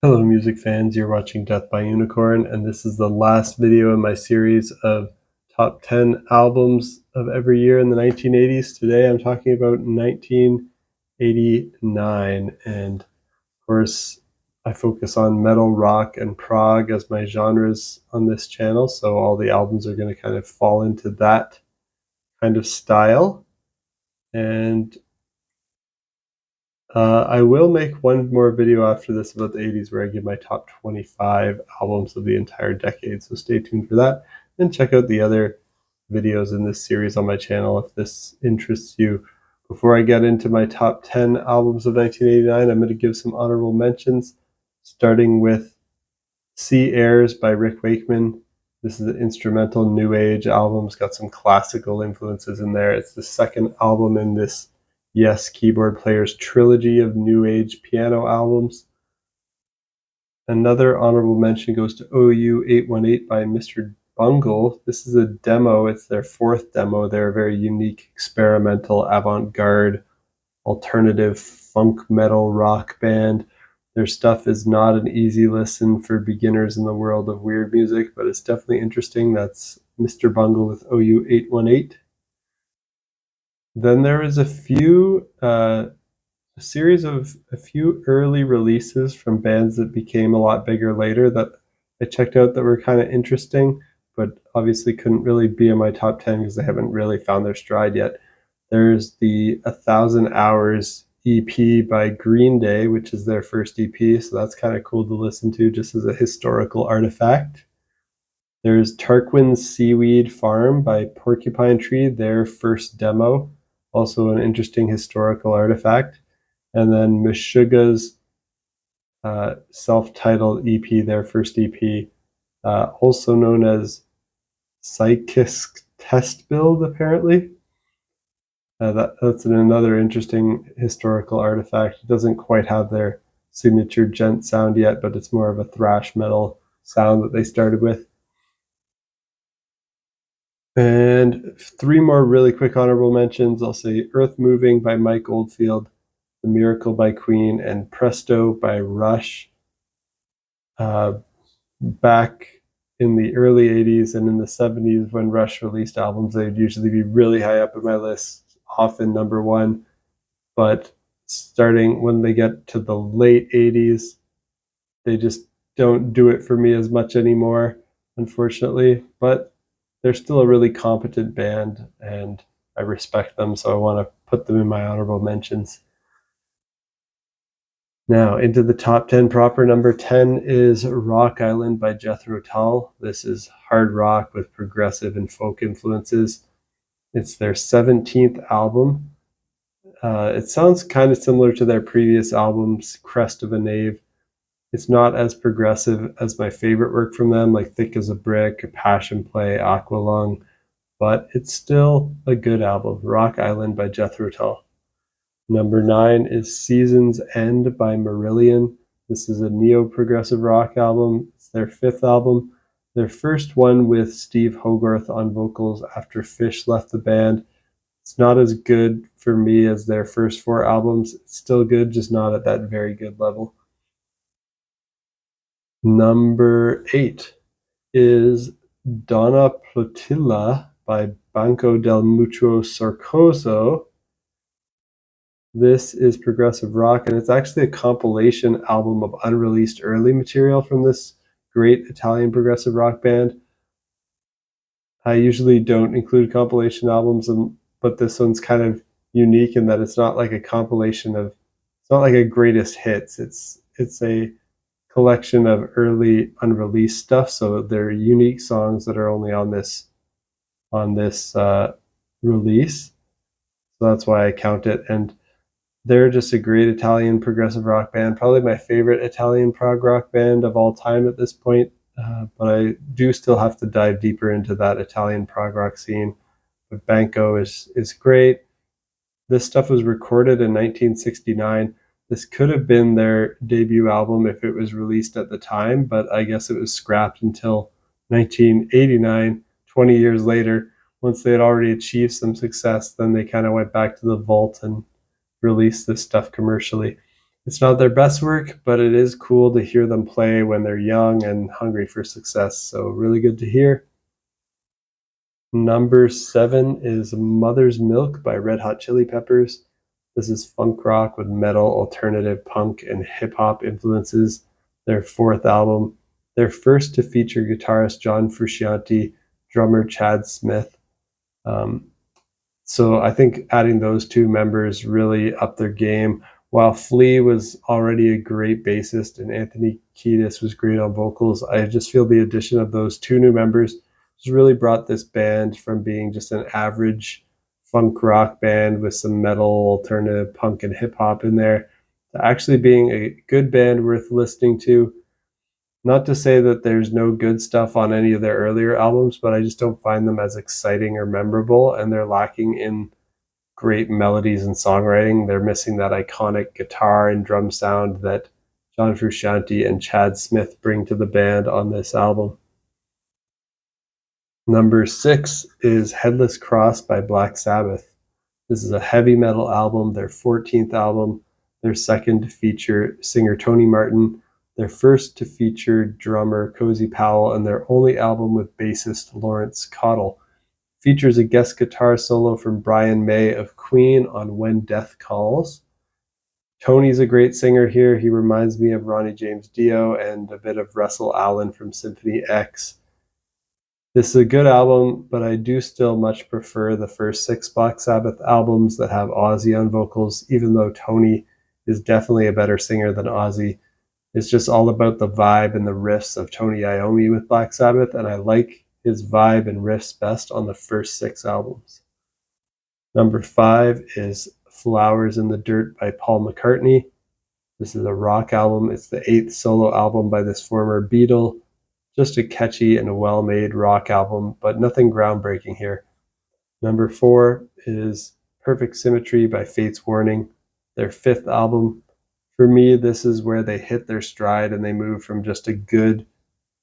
Hello music fans, you're watching Death by Unicorn, and this is the last video in my series of top 10 albums of every year in the 1980s. Today I'm talking about 1989, and of course I focus on metal, rock, and prog as my genres on this channel, so all the albums are going to kind of fall into that kind of style. And I will make one more video after this about the 80s where I give my top 25 albums of the entire decade, so stay tuned for that. And check out the other videos in this series on my channel if this interests you. Before I get into my top 10 albums of 1989, I'm going to give some honorable mentions, starting with Sea Airs by Rick Wakeman. This is an instrumental new age album. It's got some classical influences in there. It's the second album in this Yes Keyboard Player's trilogy of new age piano albums. Another honorable mention goes to OU 818 by Mr. Bungle. This is a demo. It's their fourth demo. They're a very unique, experimental, avant-garde, alternative funk metal rock band. Their stuff is not an easy listen for beginners in the world of weird music, but it's definitely interesting. That's Mr. Bungle with OU 818. Then there is a few series of a few early releases from bands that became a lot bigger later that I checked out that were kind of interesting, but obviously couldn't really be in my top 10 because they haven't really found their stride yet. There's the 1,000 Hours EP by Green Day, which is their first EP, so that's kind of cool to listen to just as a historical artifact. There's Tarquin's Seaweed Farm by Porcupine Tree, their first demo, also an interesting historical artifact. And then Meshuggah's self-titled EP, their first EP, also known as Psychisk Test Build, apparently. That's another interesting historical artifact. It doesn't quite have their signature gent sound yet, but it's more of a thrash metal sound that they started with. And three more really quick honorable mentions. I'll say Earth Moving by Mike Oldfield, The Miracle by Queen, and Presto by Rush. Back in the early 80s and in the 70s when Rush released albums, they'd usually be really high up in my list, often number one. But starting when they get to the late 80s, they just don't do it for me as much anymore, unfortunately. But they're still a really competent band, and I respect them, so I want to put them in my honorable mentions. Now, into the top 10 proper. Number 10 is Rock Island by Jethro Tull. This is hard rock with progressive and folk influences. It's their 17th album. It sounds kind of similar to their previous albums, Crest of a Knave. It's not as progressive as my favorite work from them, like Thick as a Brick, Passion Play, Aqualung, but it's still a good album. Rock Island by Jethro Tull. Number 9 is Season's End by Marillion. This is a neo-progressive rock album. It's their fifth album, their first one with Steve Hogarth on vocals after Fish left the band. It's not as good for me as their first four albums. It's still good, just not at that very good level. Number 8 is Donna Plotilla by Banco del Mucho Sarcoso. This is progressive rock, and it's actually a compilation album of unreleased early material from this great Italian progressive rock band. I usually don't include compilation albums, but this one's kind of unique in that it's not like a compilation of, it's not like a greatest hits. It's a collection of early unreleased stuff, so they're unique songs that are only on this release. So that's why I count it. And they're just a great Italian progressive rock band, probably my favorite Italian prog rock band of all time at this point. But I do still have to dive deeper into that Italian prog rock scene. But Banco is great. This stuff was recorded in 1969. This could have been their debut album if it was released at the time, but I guess it was scrapped until 1989, 20 years later. Once they had already achieved some success, then they kind of went back to the vault and release this stuff commercially. It's not their best work, but it is cool to hear them play when they're young and hungry for success. So really good to hear. Number 7 is Mother's Milk by Red Hot Chili Peppers. This is funk rock with metal, alternative punk, and hip hop influences. Their 4th album. Their first to feature guitarist John Frusciante, drummer Chad Smith. Um, so I think adding those two members really upped their game. While Flea was already a great bassist and Anthony Kiedis was great on vocals, I just feel the addition of those two new members has really brought this band from being just an average funk rock band with some metal, alternative punk, and hip hop in there to actually being a good band worth listening to. Not to say that there's no good stuff on any of their earlier albums, but I just don't find them as exciting or memorable, and they're lacking in great melodies and songwriting. They're missing that iconic guitar and drum sound that John Frusciante and Chad Smith bring to the band on this album. Number 6 is Headless Cross by Black Sabbath. This is a heavy metal album, their 14th album, their second to feature singer Tony Martin, their first to feature drummer Cozy Powell, and their only album with bassist Lawrence Cottle. Features a guest guitar solo from Brian May of Queen on When Death Calls. Tony's a great singer here. He reminds me of Ronnie James Dio and a bit of Russell Allen from Symphony X. This is a good album, but I do still much prefer the first 6 Black Sabbath albums that have Ozzy on vocals, even though Tony is definitely a better singer than Ozzy. It's just all about the vibe and the riffs of Tony Iommi with Black Sabbath, and I like his vibe and riffs best on the first 6 albums. Number 5 is Flowers in the Dirt by Paul McCartney. This is a rock album. It's the 8th solo album by this former Beatle. Just a catchy and a well-made rock album, but nothing groundbreaking here. Number 4 is Perfect Symmetry by Fates Warning, their 5th album. For me, this is where they hit their stride and they move from just a good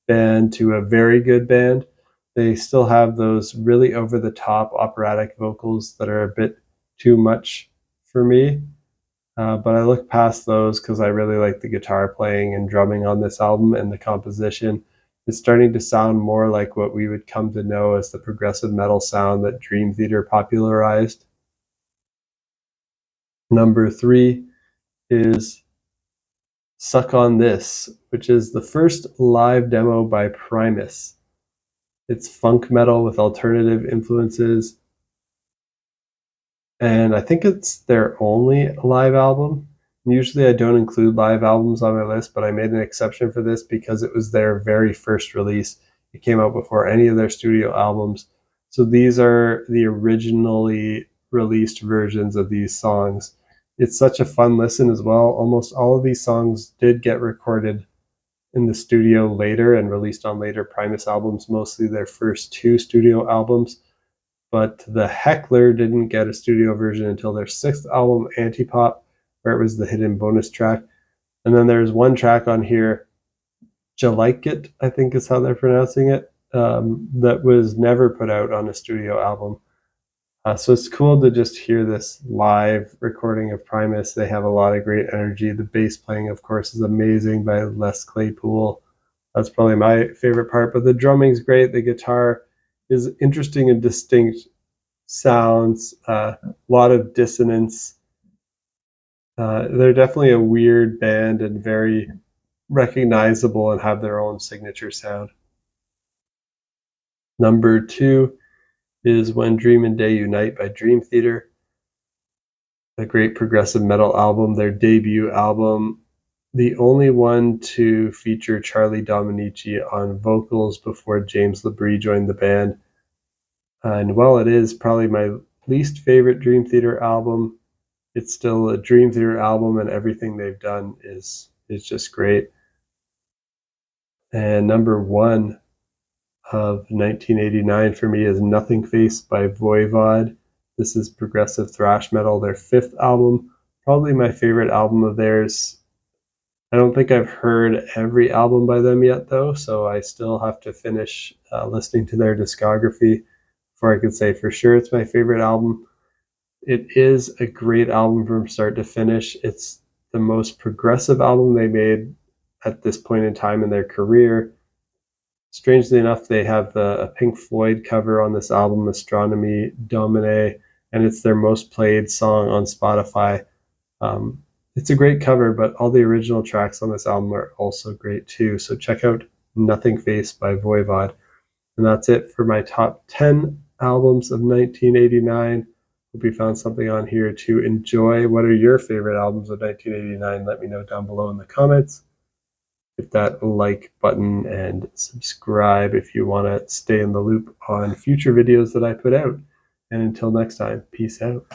band to a very good band. They still have those really over-the-top operatic vocals that are a bit too much for me. But I look past those because I really like the guitar playing and drumming on this album and the composition. It's starting to sound more like what we would come to know as the progressive metal sound that Dream Theater popularized. Number 3 is Suck on This, which is the first live demo by Primus. It's funk metal with alternative influences, and I think it's their only live album. Usually I don't include live albums on my list, but I made an exception for this because it was their very first release. It came out before any of their studio albums. So these are the originally released versions of these songs. It's such a fun listen as well. Almost all of these songs did get recorded in the studio later and released on later Primus albums, mostly their first 2 studio albums. But the Heckler didn't get a studio version until their 6th album, Antipop, where it was the hidden bonus track. And then there's one track on here, Jalike, I think is how they're pronouncing it, that was never put out on a studio album. So it's cool to just hear this live recording of Primus. They have a lot of great energy. The bass playing, of course, is amazing by Les Claypool. That's probably my favorite part, but the drumming's great. The guitar is interesting and distinct sounds, a lot of dissonance. They're definitely a weird band and very recognizable and have their own signature sound. Number 2 is When Dream and Day Unite by Dream Theater, a great progressive metal album, their debut album, the only one to feature Charlie Dominici on vocals before James LaBrie joined the band. And while it is probably my least favorite Dream Theater album, it's still a Dream Theater album, and everything they've done is just great. And number 1 of 1989 for me is Nothing Face by Voivod. This is progressive thrash metal, their 5th album, probably my favorite album of theirs. I don't think I've heard every album by them yet, though, so I still have to finish listening to their discography before I could say for sure it's my favorite album. It is a great album from start to finish. It's the most progressive album they made at this point in time in their career. Strangely enough, they have a Pink Floyd cover on this album, Astronomy Domine, and it's their most played song on Spotify. It's a great cover, but all the original tracks on this album are also great too. So check out Nothing Face by Voivod. And that's it for my top 10 albums of 1989. Hope you found something on here to enjoy. What are your favorite albums of 1989? Let me know down below in the comments. Hit that like button and subscribe if you want to stay in the loop on future videos that I put out. And until next time, peace out.